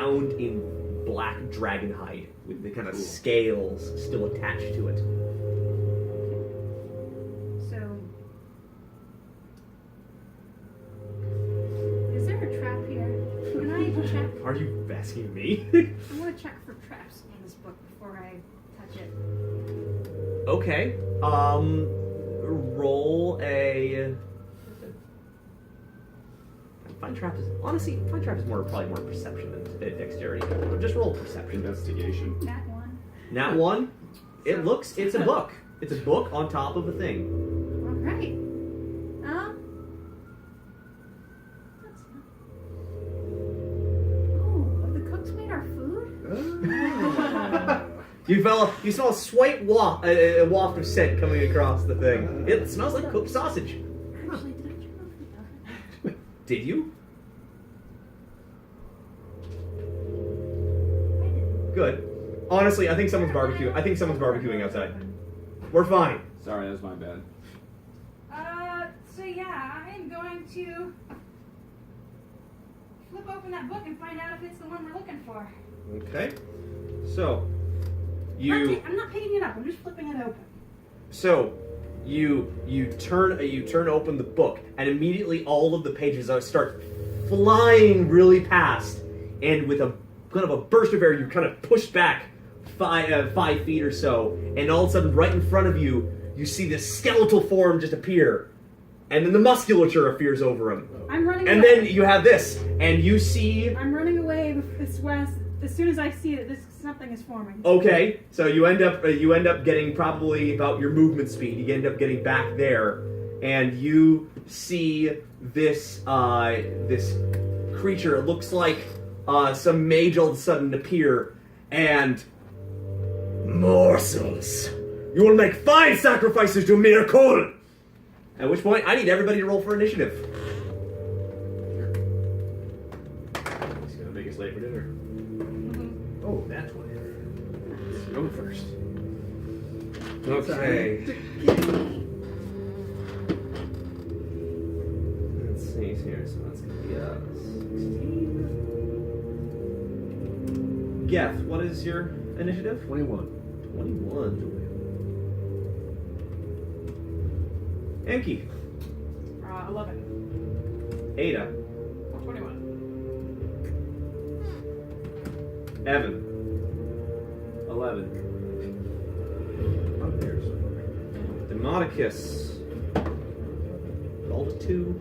bound in black dragon hide with the kind of scales still attached to it. So, is there a trap here? Can I check? Are you asking me? I want to check for traps in this book before I touch it. Okay. Roll a. Find trap is probably more perception than dexterity. Just roll perception. Investigation. That one. Nat 1. It's a book. It's a book on top of a thing. All right. That's not. Oh, have the cooks made our food? You smell a slight waft of scent coming across the thing. It smells like cooked sausage. Actually, did I turn off the oven? Did you? I didn't. Good. Honestly, I think someone's barbecuing. I think someone's barbecuing outside. We're fine. Sorry, that was my bad. So yeah, I am going to flip open that book and find out if it's the one we're looking for. Okay. So, I'm not picking it up. I'm just flipping it open. So, you turn open the book, and immediately all of the pages start flying really past, and with a kind of a burst of air, you kind of push back 5 feet or so, and all of a sudden, right in front of you, you see this skeletal form just appear, and then the musculature appears over him. I'm running And away. then you have this, and you see. I'm running away as soon as I see that something is forming. Okay, so you end up getting probably about your movement speed. You end up getting back there, and you see this this creature. It looks like some mage all of a sudden appear, and morsels. You will make fine sacrifices to Miracle. At which point, I need everybody to roll for initiative. He's gonna make us late for dinner. Oh, that's what. Let's go first. Okay. Let's see here. So that's gonna be 16. Geth, what is your initiative? 21. 21. Enki. 11. Ada. 21. Evan. 11. Up there somewhere. Demonicus. Rolled a 2.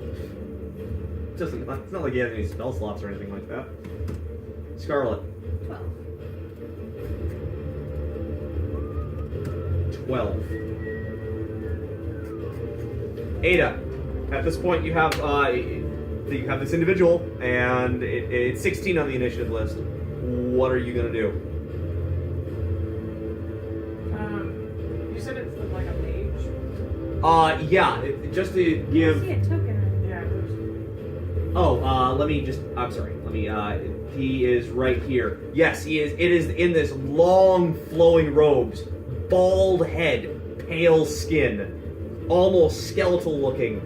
It's not like he has any spell slots or anything like that. Scarlet. 12. 12. Ada. At this point, you have this individual, and it's 16 on the initiative list. What are you gonna do? You said it's like a mage? Yeah. Just to I give. see a token. Yeah, I'm sorry. He is right here. Yes, he is. It is in this long, flowing robes, bald head, pale skin, almost skeletal looking,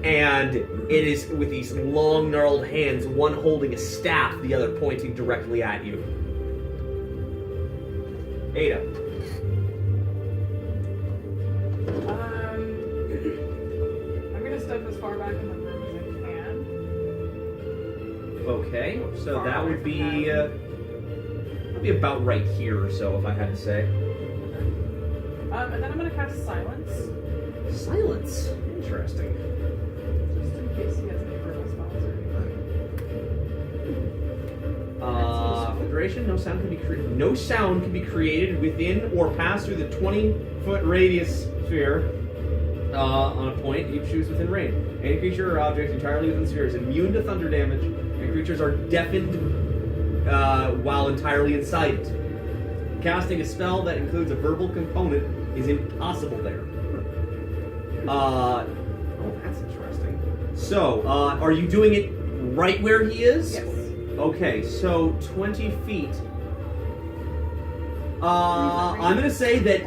and it is with these long, gnarled hands, one holding a staff, the other pointing directly at you. Ada. I'm gonna step as far back in the room as I can. Okay, so Far that away would from be that. that'd be about right here or so, if I had to say. And then I'm gonna cast Silence, Silence. Interesting. just in case he has any verbal spells or anything. Federation. No sound can be created within or pass through the 20-foot radius sphere on a point you choose within range. Any creature or object entirely within the sphere is immune to thunder damage, and creatures are deafened while entirely inside it. Casting a spell that includes a verbal component is impossible there. Oh, that's interesting. So, are you doing it right where he is? Yes. Okay, so 20 feet. I'm going to say that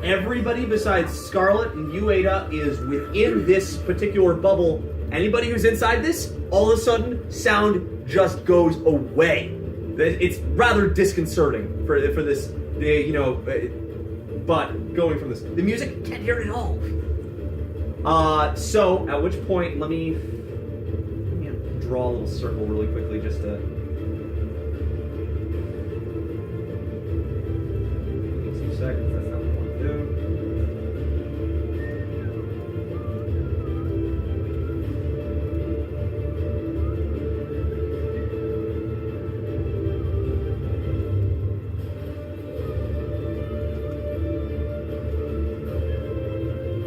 everybody besides Scarlet and you, Ada, is within this particular bubble. Anybody who's inside this, all of a sudden, sound just goes away. it's rather disconcerting for this, but going from this, the music, can't hear it at all. So at which point, let me draw a little circle really quickly just to. 2 seconds. That's not what I want to do.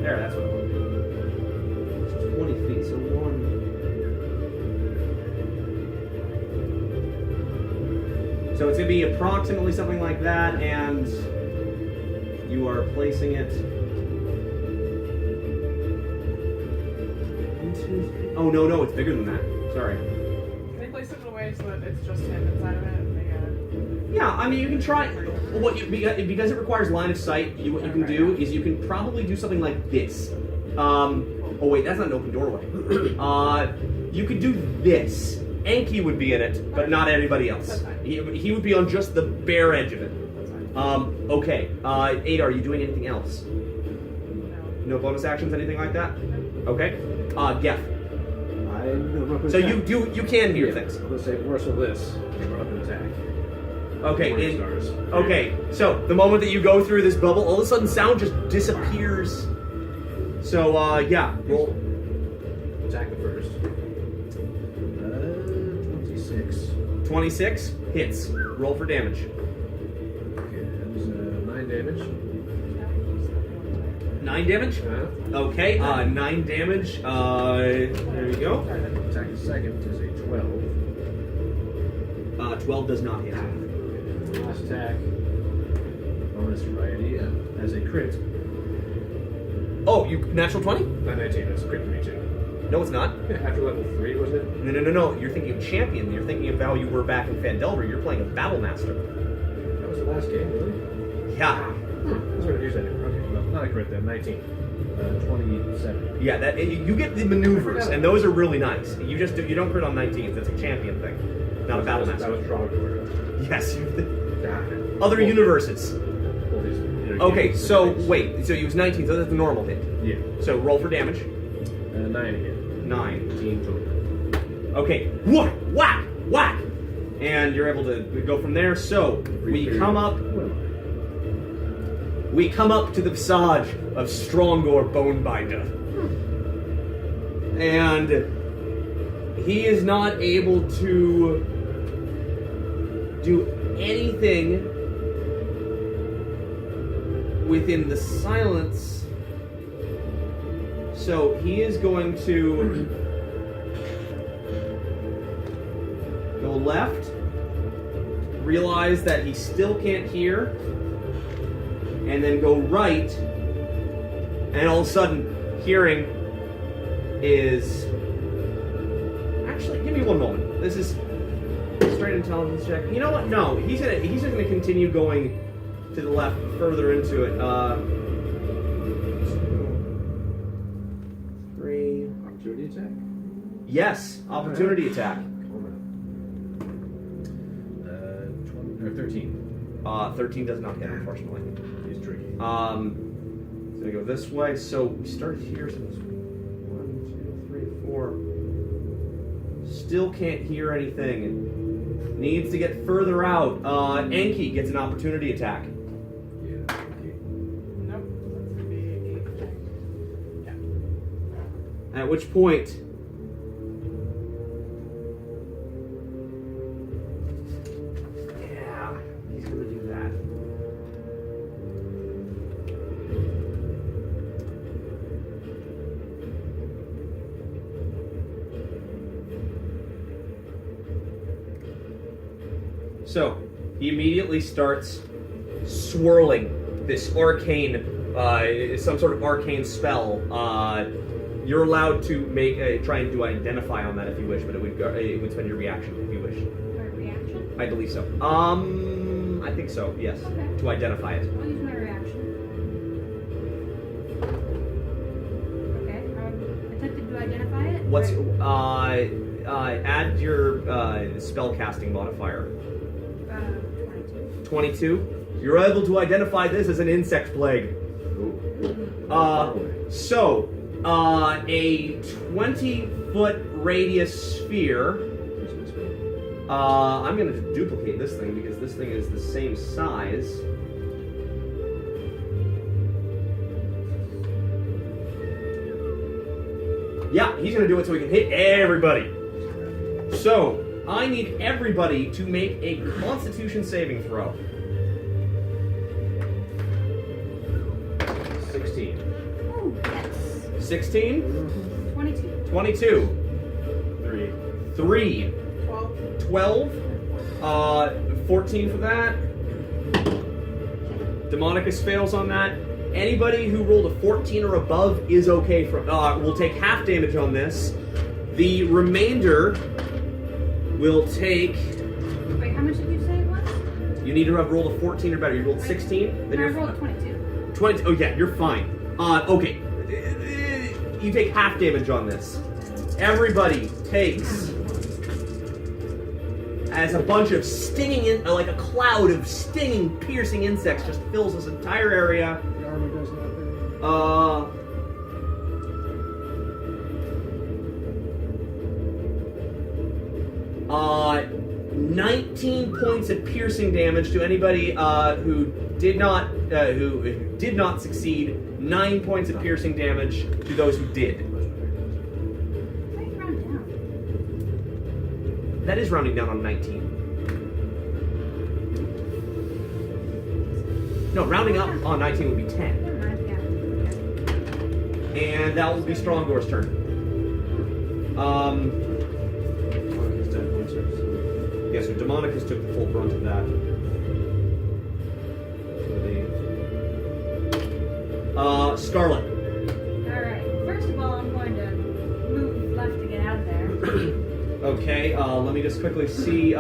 There, that's what I want to do. It's 20 feet, so one. So it's going to be approximately something like that, and you are placing it into. Oh, no, it's bigger than that. Sorry. Can they place it in a way so that it's just him inside of it? And they Yeah, I mean, you can try. Because it requires line of sight, what you can do is you can probably do something like this. Oh, wait, that's not an open doorway. You could do this. Anki would be in it, but not everybody else. That's fine. He would be on just the bare edge of it. That's fine. Okay. Ada, are you doing anything else? No. No bonus actions, anything like that? Okay. Geff. I'm up and So attack. you can hear things. I'm gonna say worse of this. We're up and attack. Okay. Morning stars. Okay. So the moment that you go through this bubble, all of a sudden sound just disappears. So yeah, roll. Attack the first. 26. 26 hits. Roll for damage. Okay, that's 9 damage. 9 damage. Okay. 9 damage. There you go. Attack the second is a 12. 12 does not hit. Last attack. Bonus variety as a crit. Oh, you natural 20? 19. That's a crit for me too. No, it's not. After level 3, wasn't it? No. You're thinking of champion. You're thinking of how you were back in Fandelver. You're playing a battle master. That was the last game, really? Yeah. That's what I use that. Okay, well, not a crit then. 19. 27. Yeah. That you get the maneuvers, and those are really nice. You don't crit on 19s. That's a champion thing, not a battle That master. was Trogdor. Yes. Other universes. Okay. So wait. So you was 19. So that's the normal hit. Yeah. So roll for damage. 9 again. 9. 18 total. Okay, whack, and you're able to go from there. So we come up to the visage of Strongor Bonebinder, and he is not able to do anything within the silence. So he is going to go left, realize that he still can't hear, and then go right, and all of a sudden, hearing is... Actually, give me one moment. This is straight intelligence check. You know what? No, he's just gonna continue going to the left, further into it. 3. Opportunity attack? Yes, opportunity attack. Hold on. 20, or 13. 13 does not hit, unfortunately. He's tricky. So we go this way. So we start here. So it's 1, 2, 3, 4. Still can't hear anything. Needs to get further out. Anki gets an opportunity attack. Yeah, okay. Nope. That's gonna be 8. Yeah. At which point, yeah, he's gonna do that. So he immediately starts swirling this arcane, some sort of arcane spell. You're allowed to make try and do identify on that if you wish, but it would spend your reaction if you wish. My reaction? I believe so. I think so. Yes. Okay. To identify it. I'll use my reaction. Okay. Attempted to identify it. What's Right. add your spell casting modifier. 22. You're able to identify this as an insect plague. So, a 20-foot radius sphere. I'm going to duplicate this thing because this thing is the same size. Yeah, he's going to do it so he can hit everybody. So, I need everybody to make a Constitution saving throw. 16. Oh, yes. 16? 22. 22. 3. 12. 12. 14 for that. Demonicus fails on that. Anybody who rolled a 14 or above is okay from. Will take half damage on this. The remainder will take. Wait, how much did you say it was? You need to have rolled a 14 or better. You rolled 16. Then No, I you're rolled 22. 20. Oh yeah, you're fine. Okay. You take half damage on this. Everybody takes. As a bunch of stinging, like a cloud of stinging, piercing insects just fills this entire area. The armor does not there. 19 points of piercing damage to anybody who did not succeed. 9 points of piercing damage to those who did. Why you round down? That is rounding down on 19. No, rounding up on 19 would be 10. Never mind, yeah. And that will be Strongdoor's turn. Yeah, so Demonicus took the full brunt of that. Scarlet. Alright, first of all, I'm going to move left to get out of there. Okay, let me just quickly see.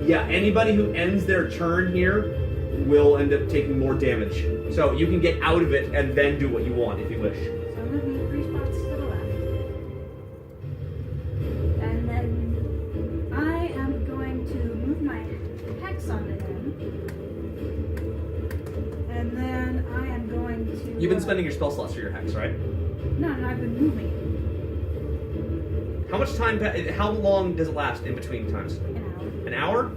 Yeah, anybody who ends their turn here will end up taking more damage. So you can get out of it and then do what you want if you wish. So I'm moving 3 spots to the left. And then I am going to move my hex onto him. And then I am going to... You've been spending your spell slots for your hex, right? No, I've been moving it. How much time? How long does it last in between times? An hour. An hour?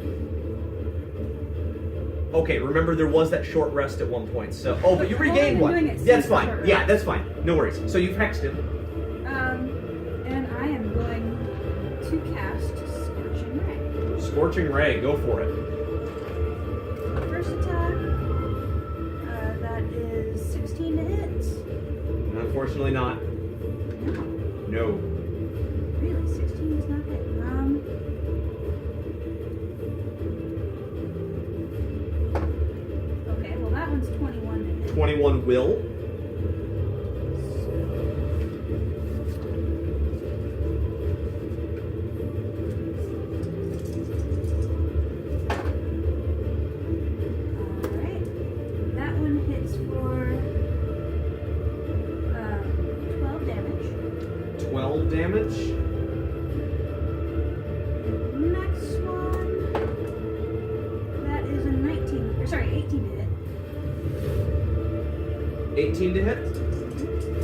Okay, remember there was that short rest at one point. So, oh, but you I've only regained been one. doing it That's since the fine. short Yeah, rest. that's fine. No worries. So you've hexed him. And I am going to cast Scorching Ray. Scorching Ray. Go for it. First attack, that is 16 to hit. Unfortunately, not. No, No. really, 16 does not hit. Okay, well that one's 21 to hit. 21 will. Alright, that one hits for 12 damage. 12 damage. Next one, that is a 18 to hit. 18 to hit.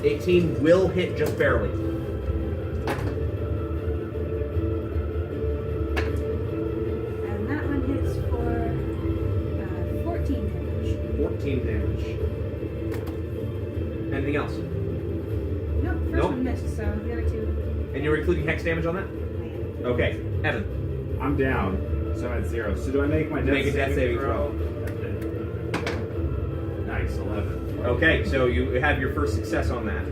18 will hit just barely. And that one hits for 14 damage. 14 damage. Anything else? Nope, first Nope. one missed, so the other two. And you're including hex damage on that? Okay, Evan. I'm down, so I'm at 0. So do I make my death Make a death saving throw. Nice, 11. Okay, so you have your first success on that.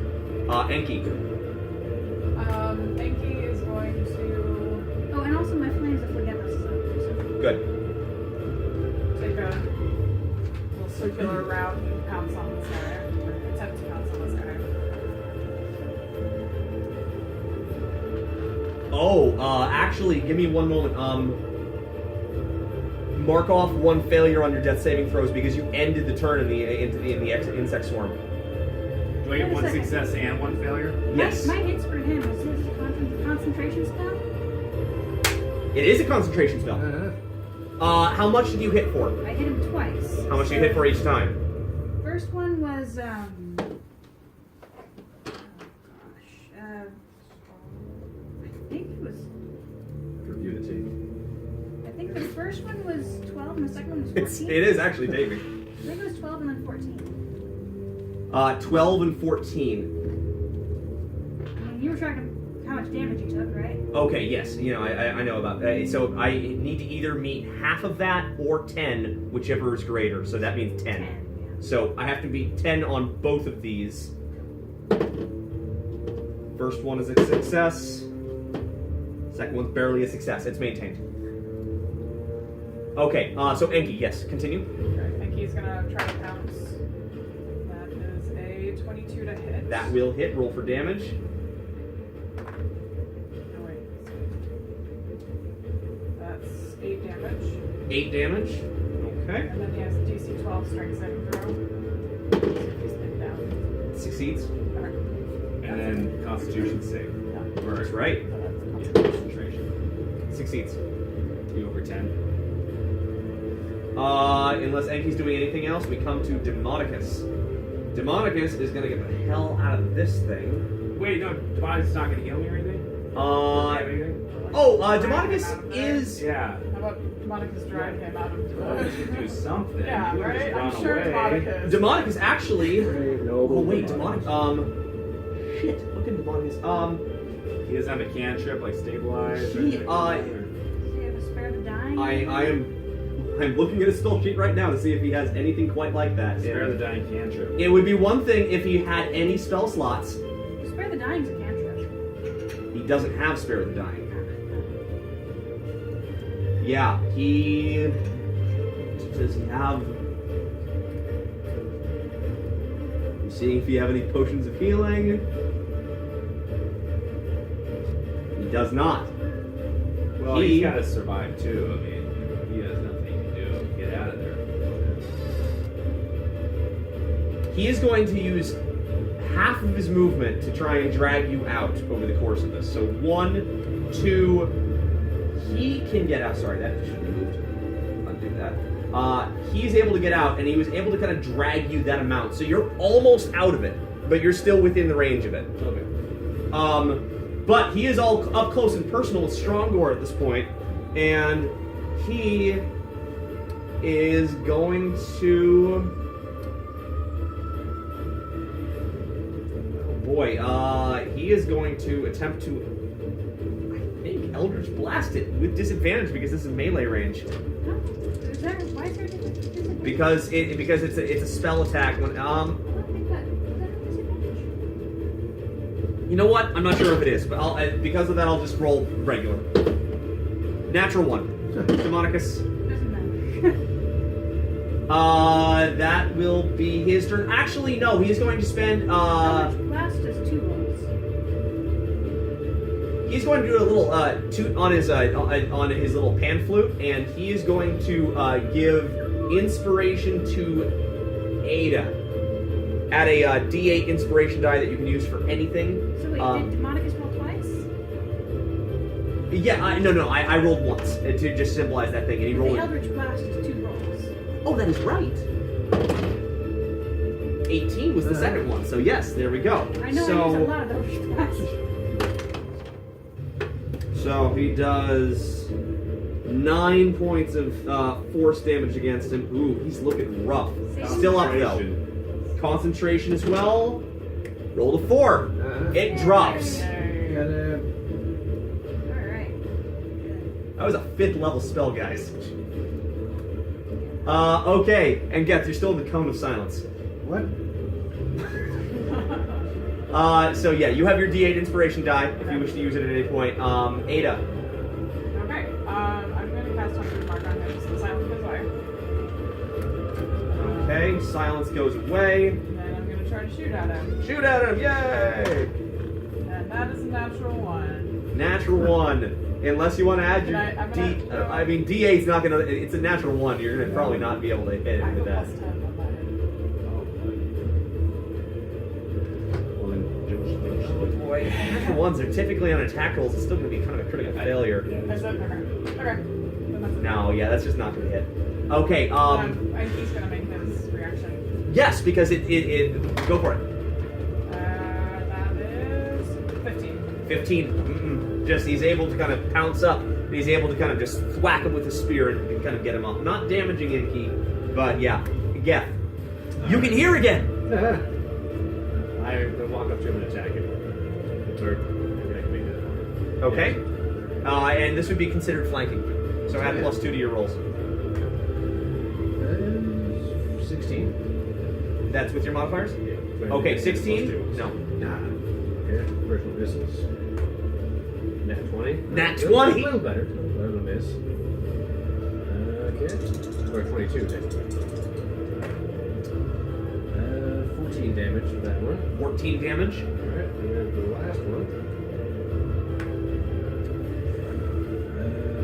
Enki. Enki is going to Oh, and also my flames of forgiveness is up there, so. Good. take a little circular route and pounce on this guy, or attempt to pounce on this guy. Oh, actually, give me one moment. Mark off one failure on your death saving throws because you ended the turn in the insect swarm. Do I get Wait a one second. success and one failure? Yes. My hits for him was his concentration spell. It is a concentration spell. How much did you hit for? I hit him twice. How much did you hit for each time? First one was I think it was. Review the tape. I think the first one was 12 and the second one was 14. It is actually taping. I think it was 12 and then 14. 12 and 14. I mean, you were tracking how much damage you took, right? Okay, yes, you know, I know about that. So I need to either meet half of that or 10, whichever is greater. So that means 10. 10, yeah. So I have to beat 10 on both of these. First one is a success. Second one's barely a success. It's maintained. Okay, so Enki, yes, continue. I think he's gonna try to pounce. That is a 22 to hit. That will hit. Roll for damage. Oh, wait. That's 8 damage. 8 damage. Okay. And then he has a DC 12 strength saving throw. So he's pinned down. Succeeds. Okay. And then Constitution save. Yeah. That's right. So that's Concentration. Succeeds. You over 10. Unless Enki's doing anything else, we come to Demonicus. Demonicus is going to get the hell out of this thing. Wait, no, Demonicus is not going to heal me or anything? Anything? Demonicus is... Yeah. How about Demonicus drag him out of You should do something. Yeah, You would've right? just I'm run sure away. Demonicus. Demonicus actually... Noble Oh, wait, Demonicus. Shit, look at Demonicus. He doesn't have a cantrip like stabilize. or He, anything? Do you have a spare the dying? I'm looking at his spell sheet right now to see if he has anything quite like that. Spare the dying cantrip. It would be one thing if he had any spell slots. Spare the dying's a cantrip. He doesn't have Spare the Dying. Yeah, he... Does he have... I'm seeing if you have any potions of healing. He does not. Well, he's got to survive too. I mean, he has nothing to do. Get out of there. He is going to use half of his movement to try and drag you out over the course of this. So 1, 2, he can get out. Sorry, that should be moved. Undo that. He's able to get out, and he was able to kind of drag you that amount. So you're almost out of it, but you're still within the range of it. Okay. But he is all up close and personal with Strongor at this point, and he is going to... Oh boy, he is going to attempt to, I think, Eldritch Blast it with disadvantage because this is melee range. Why is there disadvantage? Because it's a spell attack. When I don't think that. Was that a disadvantage? you know what? I'm not sure if it is, but because of that, I'll just roll regular. Natural 1. Demonicus. Doesn't matter. That will be his turn. Actually, no. He's going to spend. Eldritch Blast does 2 rolls. He's going to do a little toot on his little pan flute, and he is going to give inspiration to Ada. Add a D8 inspiration die that you can use for anything. So wait, did Demonicus roll twice? Yeah, I rolled once to just symbolize that thing, and he rolled. The Eldritch Blast is 2 rolls. Oh, that is right. 18 was the second one, so yes, there we go. I know I use a lot of Eldritch Blast. So he does 9 points of force damage against him. Ooh, he's looking rough. Still up though. Concentration as well. Roll a 4. It drops. Alright. That was a 5th level spell, guys. Okay, and Geth, you're still in the cone of silence. What? So yeah, you have your D8 inspiration die if you wish to use it at any point. Ada. Okay, I'm going to cast Hunter's Mark on him, so silence goes away. Okay, silence goes away. And then I'm going to try to shoot at him. Shoot at him, yay! And that is a natural 1. Natural 1. Unless you want to add your I'm gonna throw- I mean, D8's not gonna. It's a natural 1. You're gonna probably not be able to hit it I have with a that. plus 10 on that. Well, then, Natural ones are typically unattackable. It's still going to be kind of a critical failure. Is it? Okay. Okay. Then that's No, yeah, that's just not going to hit. Okay, and he's gonna make his reaction. yes, because it go for it. That is 15. 15. Just he's able to kind of pounce up. And he's able to kind of just whack him with his spear and kind of get him off. Not damaging Inky, but yeah. Geth. You can hear again. I walk up to him and attack him. Or maybe I can make that. Okay. And this would be considered flanking. So add +2 to your rolls. That is 16. That's with your modifiers? Yeah. Okay, 16? No. Nah. Okay, personal misses. Nat 20. Nat A 20? little better. Better than miss. Okay. Or 22, technically. 14 damage for that one. 14 damage. Alright, and then for the last one.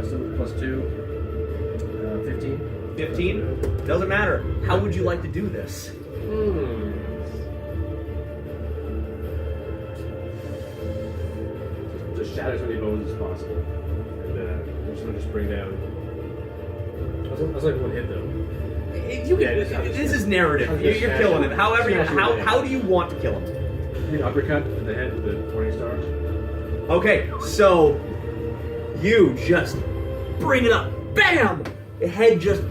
So +2. 15. 15? Doesn't matter. How would you like to do this? Just shatter as many bones as possible. And I'm just going to just bring down. That's like one hit though. This is narrative. You're killing him. However, how do you want to kill him? The uppercut to the head with the Morning Star. Okay, so you just bring it up. Bam! The head just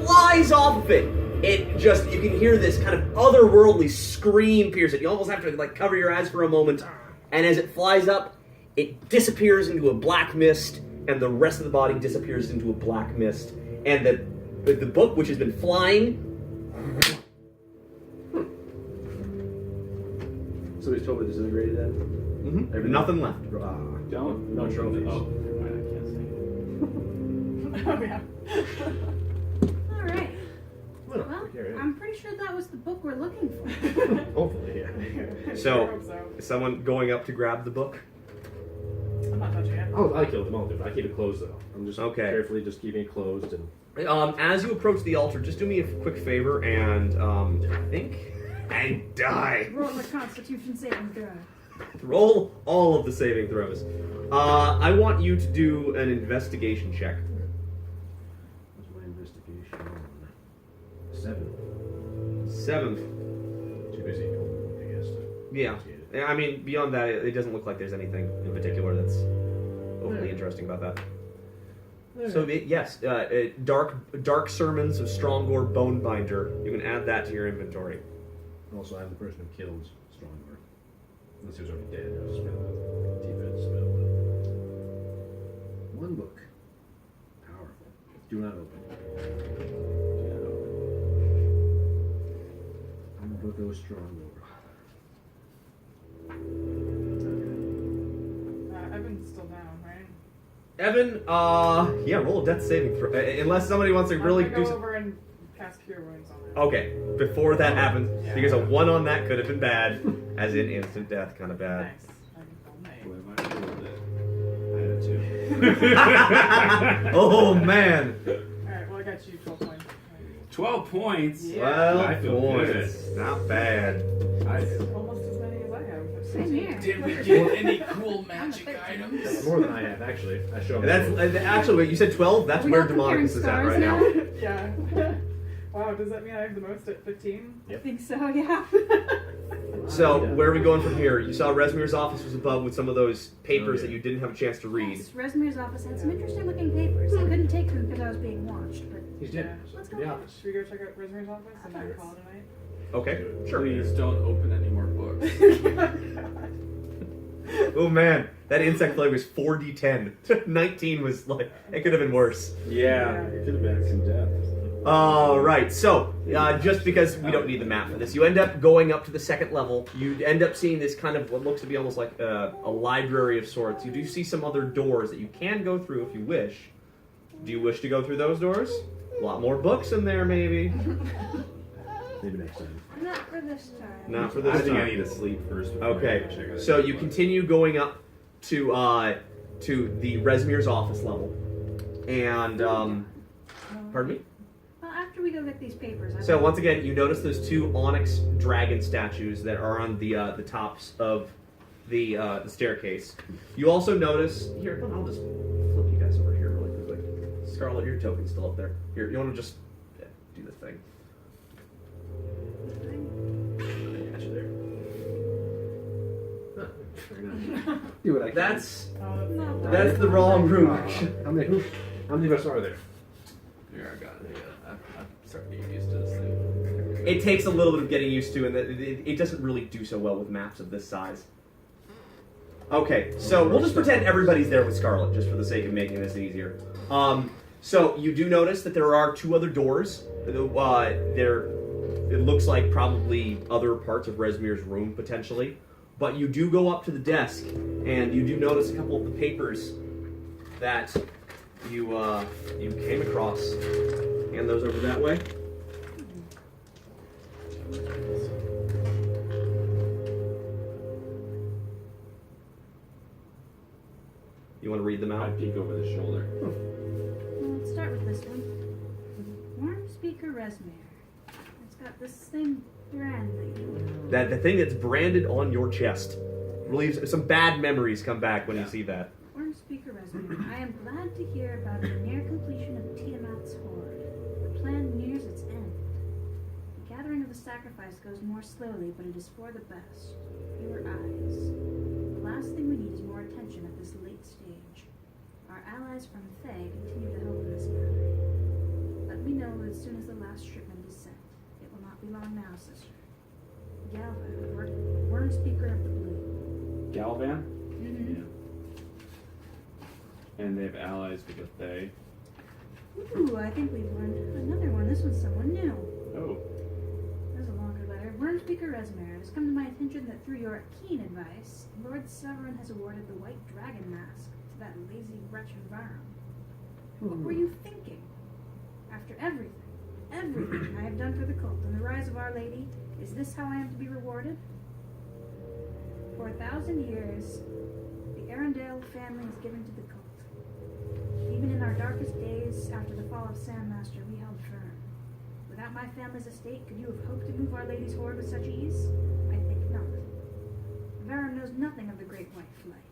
flies off of it. It just, you can hear this kind of otherworldly scream pierce it. You almost have to like cover your eyes for a moment. And as it flies up, it disappears into a black mist, and the rest of the body disappears into a black mist. And the book, which has been flying. So he's totally disintegrated then? Mm-hmm. Nothing left. Don't. No trophies. Oh, never mind, I can't say. Oh yeah. Alright. Well, Well, here, yeah. I'm pretty sure that was the book we're looking for. Hopefully, yeah. I So, hope so. is someone going up to grab the book? I'm not touching it. Oh, I killed them all, dude. I keep it closed though. I'm just Okay. carefully just keeping it closed and. As you approach the altar, just do me a quick favor and die. Roll a Constitution saving throw. Roll all of the saving throws. I want you to do an investigation check. What's my investigation on? 7. 7. Too busy, I guess. Yeah. I mean, beyond that, it doesn't look like there's anything in particular that's overly interesting about that. So yes, dark sermons of Strongore Bonebinder. You can add that to your inventory. Also, I'm the person who killed Strongore. Unless he was already dead. I was spell. Defense spell. One book. Powerful. Do not open. One book of Strongore. Evan's still down, right? Evan, yeah, roll a death saving throw. Unless somebody wants to really I'm do gonna go something. over and cast Cure Wounds on it. Okay, before that happens, Yeah. because a 1 on that could have been bad, as in instant death, kind of bad. Nice. Boy, my I had it too. Oh man, Alright, well I got you 12 points. 12 points. Yeah. I feel points. Not bad. Almost as many as I have. Same here. Did we get any cool magic items? More than I have, actually. I show him. That's actually wait, you said 12. That's Are we where all comparing Demonicus is at stars right now. Yeah. Wow, does that mean I have the most at 15? I think so, yeah. So where are we going from here? You saw Resmir's office was above with some of those papers that you didn't have a chance to read. Yes, Resmir's office had some interesting looking papers. I couldn't take them because I was being watched, but He's dead. let's In go. the office. Should we go check out Rosemary's office and then call it a night? Okay, sure. Please don't open any more books. Oh man, that insect plague was 4d10. 19 was like it could have been worse. Yeah. It could have been some death. All right, so just because we don't need the map for this, you end up going up to the second level. You end up seeing this kind of what looks to be almost like a library of sorts. You do see some other doors that you can go through if you wish. Do you wish to go through those doors? A lot more books in there, maybe. Maybe next time. Not for this time. Not for I this think I time. need to sleep first. before I Okay, check out so the you book. continue going up to the Resmir's office level, and pardon me. Well, after we go get these papers, So once again, you notice those 2 onyx dragon statues that are on the tops of the staircase. You also notice here. I'll just flip you guys over here really quickly. Scarlet, your token's still up there. Here, you want to just do the thing. Catch you there. Huh, very nice. Do what I can. That's the wrong room. How many of us are there? Here, I got it. Yeah, I'm starting to get used to this thing. It takes a little bit of getting used to, and it doesn't really do so well with maps of this size. Okay, so we'll just pretend everybody's there with Scarlet, just for the sake of making this easier. So you do notice that there are 2 other doors. It looks like probably other parts of Resmir's room, potentially. But you do go up to the desk, and you do notice a couple of the papers that you came across. Hand those over that way. You want to read them I out? peek over the shoulder. Well, let's start with this one. Worm Speaker Resmir. It's got the same brand that you. That the thing that's branded on your chest. Relieves some bad memories come back when you see that. Worm Speaker Resmir. I am glad to hear about the near completion of Tiamat's Hoard. The plan nears its end. The gathering of the sacrifice goes more slowly, but it is for the best. Fewer eyes. The last thing we need is more attention at this late stage. Our allies from Thay continue to help in this matter. Let me know as soon as the last shipment is sent. It will not be long now, sister. Galva, Worm Speaker of the Blue. Galvan? Mm-hmm. And they have allies because they. Ooh, I think we've learned another one. This one's someone new. Oh. There's a longer letter. Worm Speaker Resmir, it has come to my attention that through your keen advice, Lord Severin has awarded the White Dragon Mask to that lazy wretch Varum. What were you thinking? After everything I have done for the cult and the rise of Our Lady, is this how I am to be rewarded? For 1,000 years, the Arundel family has given to the cult. Even in our darkest days after the fall of Sandmaster, we held firm. Without my family's estate, could you have hoped to move Our Lady's hoard with such ease? I think not. Varum knows nothing of the Great White Flight.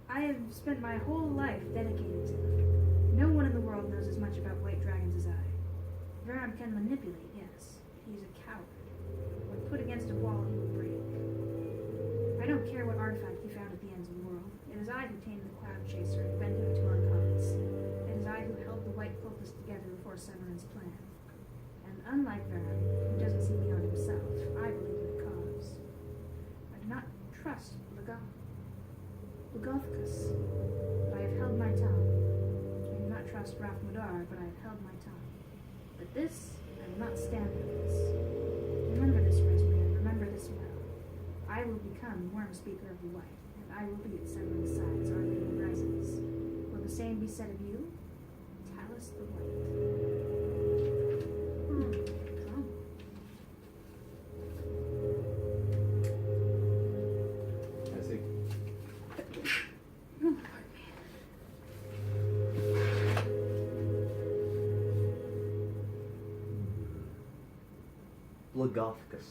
I have spent my whole life dedicated to them. No one in the world knows as much about white dragons as I. Varum can manipulate, yes, but he is a coward. When put against a wall, he will break. I don't care what artifact he found at the ends of the world. It is I who tamed the Cloud Chaser and bent him to our cause. It is I who held the white cultists together before Severin's plan. And unlike Varum, who doesn't see beyond himself, I believe in the cause. I do not trust Lugothkus, but I have held my tongue. I do not trust Rathmodar, but I have held my tongue. But this, I will not stand for this. Remember this, Resmir, remember this well. I will become Worm Speaker of the White, and I will be at Severin's side as Our Lady rises. Will the same be said of you? Talus the White. Come. I see. Blagothicus.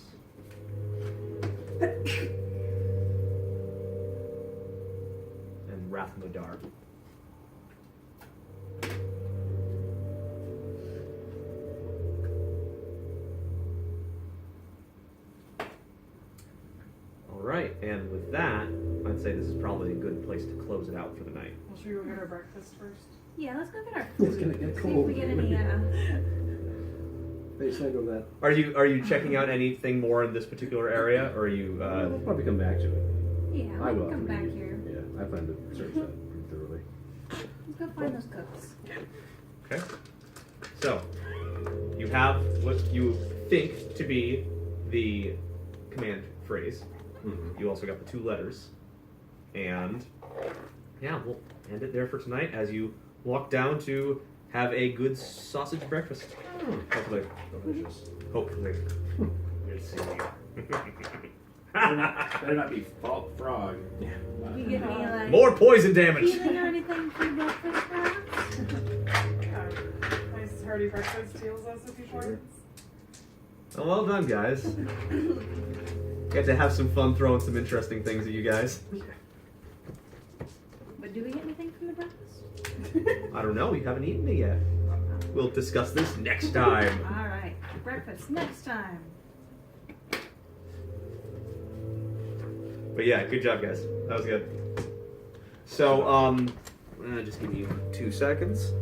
And Rathmodar. Alright, and with that, I'd say this is probably a good place to close it out for the night. Well, should we go get our breakfast first? Yeah, let's go get our It's food. gonna get See if cold. we get any, They said that. Are you checking out anything more in this particular area, or are you? We'll probably come back to it. yeah, I we will. can come back here. Yeah, I plan to search that pretty thoroughly. Let's go find those cooks. Okay. So, you have what you think to be the command phrase. Mm-hmm. You also got the 2 letters, and yeah, we'll end it there for tonight. As you walk down to have a good sausage breakfast. Hopefully. Delicious. Hopefully. Good seeing you. Better not be frog. Yeah. You get any, like, More poison damage. feeling or anything for breakfast, perhaps? Nice hearty breakfast heals us a few points. Well done, guys. Got to have some fun throwing some interesting things at you guys. But do we get anything from the breakfast? I don't know. You haven't eaten it yet. We'll discuss this next time. All right, breakfast next time. But yeah, good job, guys. That was good. So, just give me 2 seconds.